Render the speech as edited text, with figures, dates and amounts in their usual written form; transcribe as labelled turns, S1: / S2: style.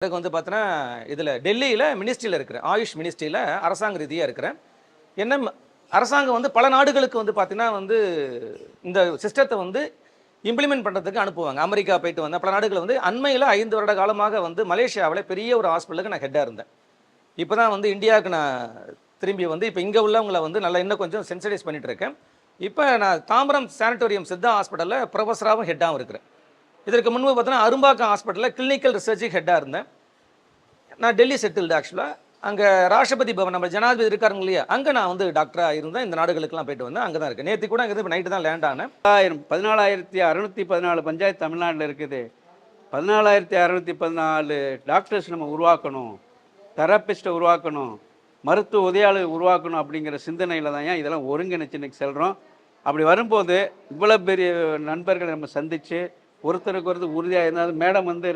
S1: எனக்கு வந்து பார்த்தீங்கன்னா இதில் டெல்லியில் மினிஸ்ட்ரியில் இருக்கிறேன், ஆயுஷ் மினிஸ்ட்ரியில் அரசாங்க ரீதியாக இருக்கிறேன். என்ன அரசாங்கம் வந்து பல நாடுகளுக்கு வந்து பார்த்தீங்கன்னா வந்து இந்த சிஸ்டத்தை வந்து இம்ப்ளிமெண்ட் பண்ணுறதுக்கு அனுப்புவாங்க. அமெரிக்கா போயிட்டு வந்தேன், பல நாடுகள் வந்து அண்மையில் 5 வருட காலமாக வந்து மலேசியாவில் பெரிய ஒரு ஹாஸ்பிட்டலுக்கு நான் ஹெட்டாக இருந்தேன். இப்போ தான் வந்து இந்தியாவுக்கு நான் திரும்பி வந்து இப்போ இங்கே உள்ளவங்களை வந்து நல்லா இன்னும் கொஞ்சம் சென்சிடைஸ் பண்ணிட்டு இருக்கேன். இப்போ நான் தாம்பரம் சானிட்டோரியம் சித்தா ஹாஸ்பிட்டலில் ப்ரொஃபஸராகவும் ஹெட்டாகவும் இருக்கிறேன். இதற்கு முன்பு பார்த்தீங்கன்னா அரும்பாக்கம் ஹாஸ்பிட்டலில் கிளினிக்கல் ரிசர்ச்சுக்கு ஹெட்டாக இருந்தேன். நான் டெல்லி செட்டில்டு ஆக்சுவலாக. அங்கே ராஷ்டிரபதி பவன் நம்ம ஜனாதிபதி இருக்காருங்க இல்லையா, அங்கே நான் வந்து டாக்டராக இருந்தேன். இந்த நாடுகளுக்கெல்லாம் போயிட்டு வந்தேன், அங்கே தான் இருக்கேன். நேற்று கூட அங்கே இப்போ நைட்டு தான் லேண்ட் ஆனேன்.
S2: 14,614 பஞ்சாயத்து தமிழ்நாட்டில் இருக்குது. 14,614 டாக்டர்ஸ் நம்ம உருவாக்கணும், தெரப்பிஸ்ட்டை உருவாக்கணும், மருத்துவ உதவியாளர் உருவாக்கணும் அப்படிங்கிற சிந்தனையில் தான் ஏன் இதெல்லாம் ஒருங்கிணைச்சு இன்றைக்கி செல்கிறோம். அப்படி வரும்போது இவ்வளோ பெரிய நண்பர்களை நம்ம சந்தித்து ஒருத்தருக்கு ஒருத்தர் உறுதியாக இருந்தாலும் மேடம் வந்து